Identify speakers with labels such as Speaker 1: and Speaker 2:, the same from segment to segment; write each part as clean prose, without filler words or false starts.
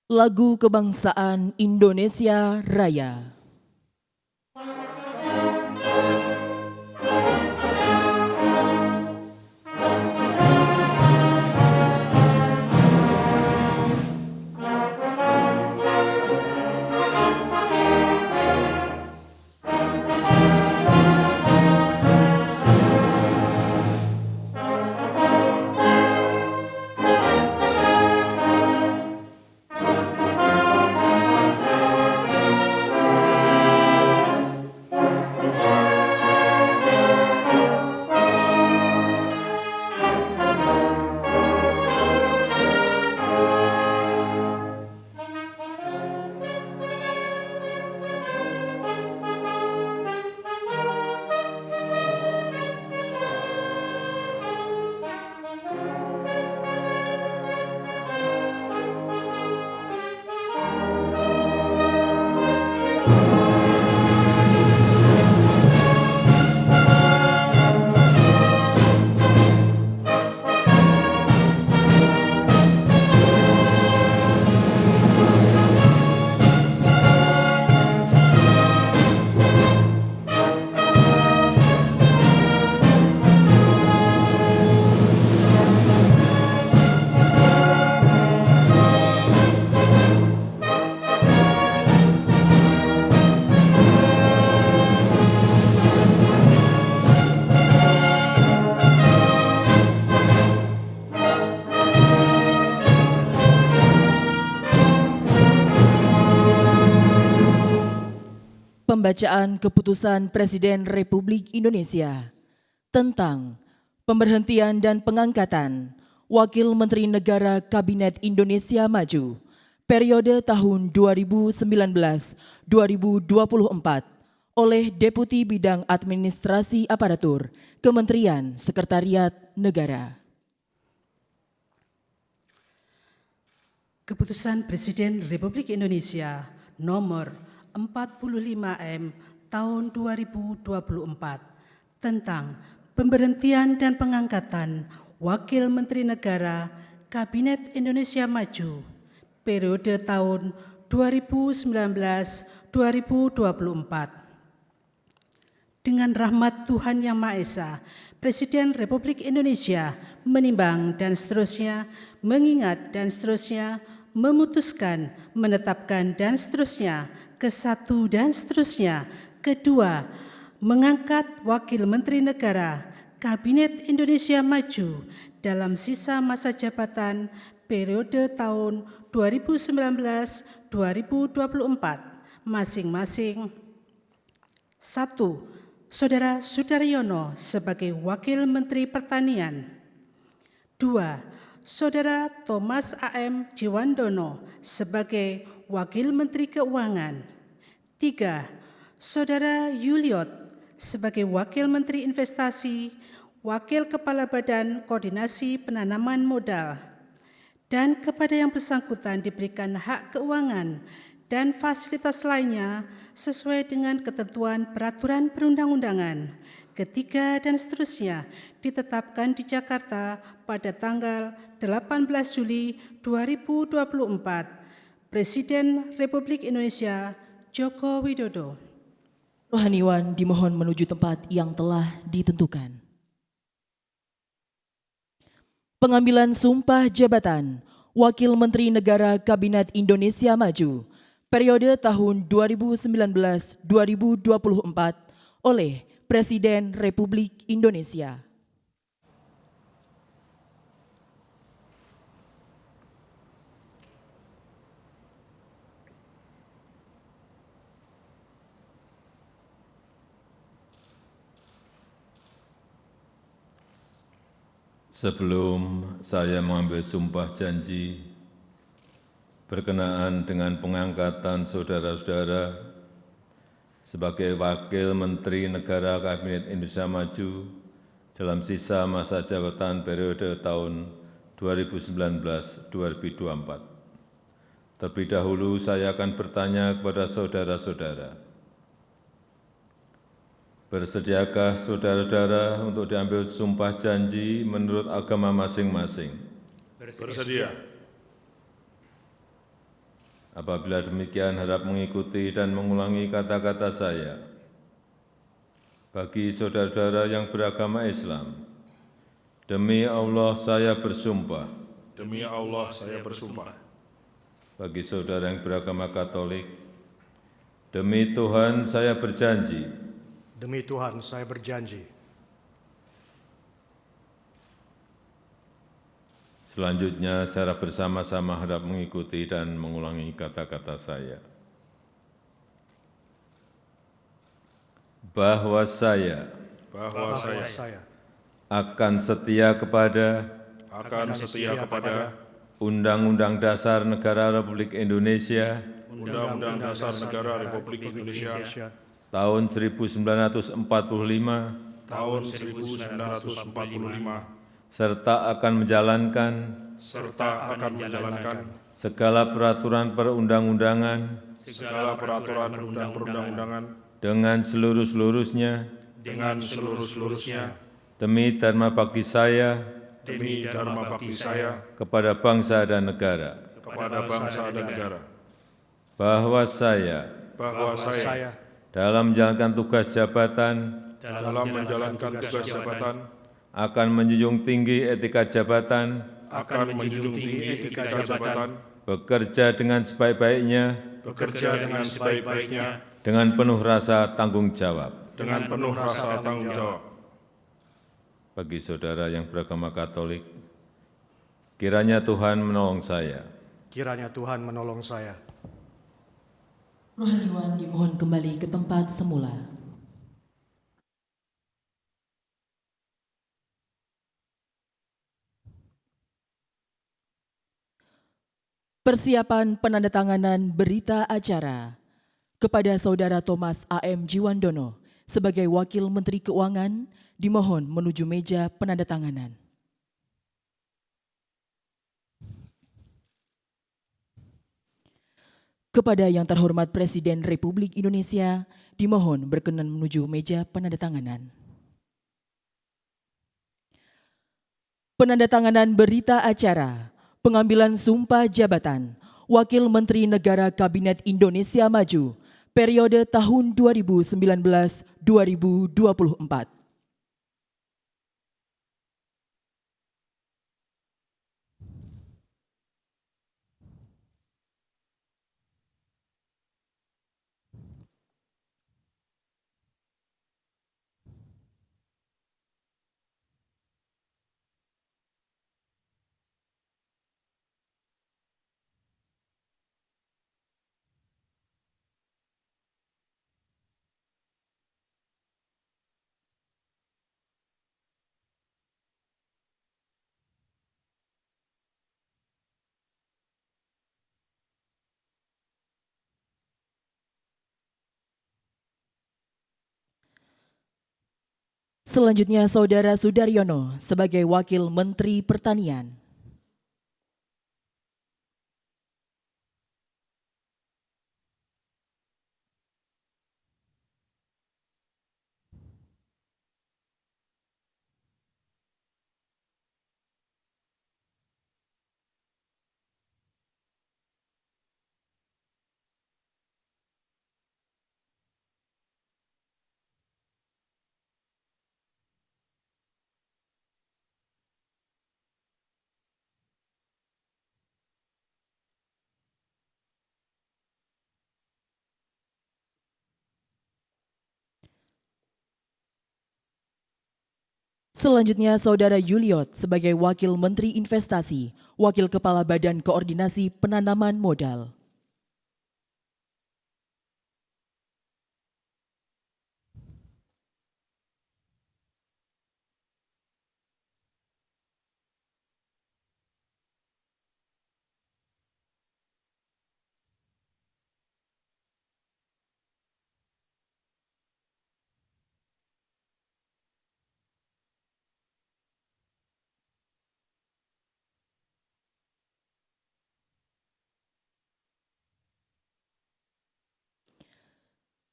Speaker 1: Lagu Kebangsaan Indonesia Raya. Pembacaan Keputusan Presiden Republik Indonesia tentang pemberhentian dan pengangkatan Wakil Menteri Negara Kabinet Indonesia Maju periode tahun 2019-2024 oleh Deputi Bidang Administrasi Aparatur Kementerian Sekretariat Negara.
Speaker 2: Keputusan Presiden Republik Indonesia nomor 45M tahun 2024 tentang pemberhentian dan pengangkatan Wakil Menteri Negara Kabinet Indonesia Maju periode tahun 2019-2024. Dengan rahmat Tuhan Yang Maha Esa, Presiden Republik Indonesia menimbang dan seterusnya, mengingat dan seterusnya, memutuskan, menetapkan dan seterusnya, ke-1 dan seterusnya, kedua, mengangkat Wakil Menteri Negara Kabinet Indonesia Maju dalam sisa masa jabatan periode tahun 2019-2024 masing-masing. 1. Saudara Sudaryono sebagai Wakil Menteri Pertanian. 2. Saudara Thomas A.M. Jiwandono sebagai Wakil Menteri Keuangan. 3. Saudara Yuliot sebagai Wakil Menteri Investasi, Wakil Kepala Badan Koordinasi Penanaman Modal, dan kepada yang bersangkutan diberikan hak keuangan dan fasilitas lainnya sesuai dengan ketentuan peraturan perundang-undangan. Ketiga dan seterusnya ditetapkan di Jakarta pada tanggal 18 Juli 2024. Presiden Republik Indonesia Joko Widodo.
Speaker 1: Rohaniwan dimohon menuju tempat yang telah ditentukan. Pengambilan sumpah jabatan Wakil Menteri Negara Kabinet Indonesia Maju periode tahun 2019-2024 oleh Presiden Republik Indonesia.
Speaker 3: Sebelum saya mengambil sumpah janji berkenaan dengan pengangkatan saudara-saudara sebagai Wakil Menteri Negara Kabinet Indonesia Maju dalam sisa masa jabatan periode tahun 2019-2024. Terlebih dahulu saya akan bertanya kepada saudara-saudara, bersediakah saudara-saudara untuk diambil sumpah janji menurut agama masing-masing?
Speaker 4: Bersedia.
Speaker 3: Apabila demikian, harap mengikuti dan mengulangi kata-kata saya. Bagi saudara-saudara yang beragama Islam, demi Allah saya bersumpah.
Speaker 4: Demi Allah saya bersumpah.
Speaker 3: Bagi saudara yang beragama Katolik, demi Tuhan saya berjanji.
Speaker 5: Demi Tuhan saya berjanji.
Speaker 3: Selanjutnya, secara bersama-sama harap mengikuti dan mengulangi kata-kata saya. Bahwa saya
Speaker 4: Bahwa saya
Speaker 3: akan setia kepada
Speaker 4: akan setia kepada
Speaker 3: Undang-Undang Dasar Negara Republik Indonesia
Speaker 4: Undang-Undang Dasar Negara Republik Indonesia
Speaker 3: tahun 1945
Speaker 4: tahun 1945
Speaker 3: serta akan menjalankan segala peraturan perundang-undangan
Speaker 4: segala peraturan perundang-undangan
Speaker 3: dengan seluruh-seluruhnya
Speaker 4: dengan seluruh-seluruhnya
Speaker 3: demi dharma bakti saya
Speaker 4: demi dharma bakti saya
Speaker 3: kepada bangsa dan negara.
Speaker 4: kepada bangsa dan negara.
Speaker 3: Bahwa saya
Speaker 4: Bahwa saya
Speaker 3: dalam menjalankan tugas jabatan
Speaker 4: dalam menjalankan tugas jabatan
Speaker 3: akan menjunjung tinggi etika jabatan,
Speaker 4: akan menjunjung tinggi etika jabatan,
Speaker 3: bekerja dengan sebaik-baiknya,
Speaker 4: bekerja dengan sebaik-baiknya,
Speaker 3: dengan penuh rasa tanggung jawab.
Speaker 4: dengan penuh rasa tanggung jawab.
Speaker 3: Bagi saudara yang beragama Katolik, kiranya Tuhan menolong saya.
Speaker 5: Kiranya Tuhan menolong saya.
Speaker 1: Rohaniwan dimohon kembali ke tempat semula. Persiapan penandatanganan berita acara kepada Saudara Thomas A.M. Jiwandono sebagai Wakil Menteri Keuangan dimohon menuju meja penandatanganan. Kepada yang terhormat Presiden Republik Indonesia dimohon berkenan menuju meja penandatanganan. Penandatanganan berita acara pengambilan sumpah jabatan Wakil Menteri Negara Kabinet Indonesia Maju periode tahun 2019-2024. Selanjutnya Saudara Sudaryono sebagai Wakil Menteri Pertanian. Selanjutnya Saudara Yuliot sebagai Wakil Menteri Investasi, Wakil Kepala Badan Koordinasi Penanaman Modal.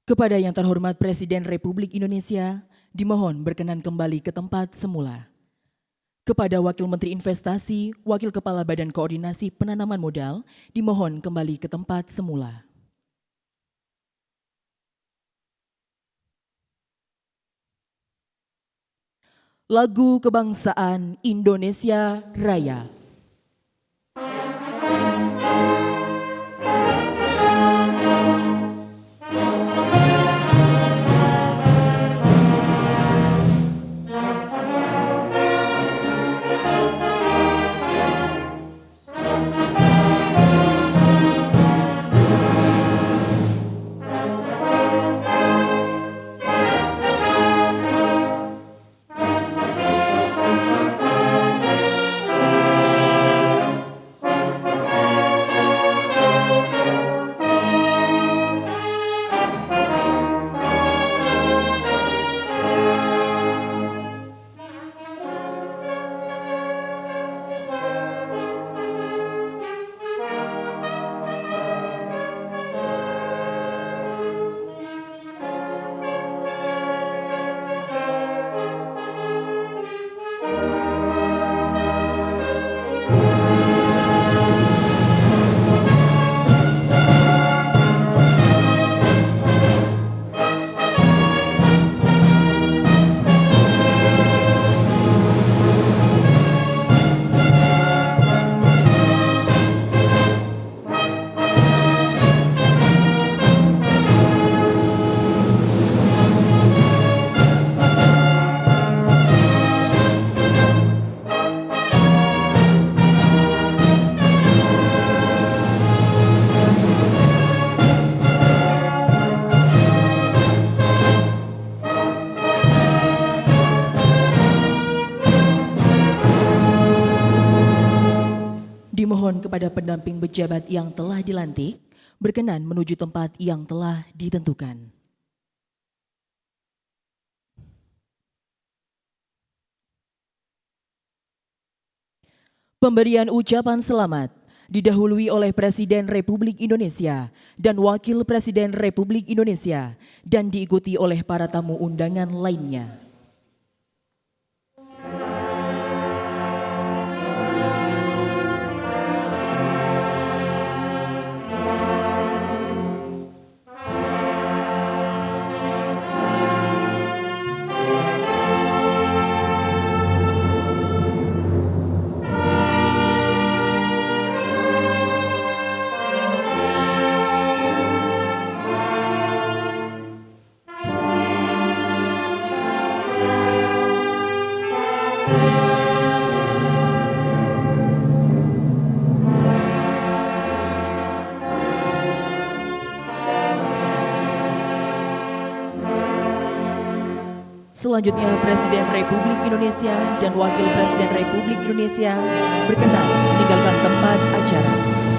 Speaker 1: Kepada yang terhormat Presiden Republik Indonesia, dimohon berkenan kembali ke tempat semula. Kepada Wakil Menteri Investasi, Wakil Kepala Badan Koordinasi Penanaman Modal, dimohon kembali ke tempat semula. Lagu Kebangsaan Indonesia Raya. Dimohon kepada pendamping pejabat yang telah dilantik berkenan menuju tempat yang telah ditentukan. Pemberian ucapan selamat didahului oleh Presiden Republik Indonesia dan Wakil Presiden Republik Indonesia dan diikuti oleh para tamu undangan lainnya. Selanjutnya, Presiden Republik Indonesia dan Wakil Presiden Republik Indonesia berkenan meninggalkan tempat acara.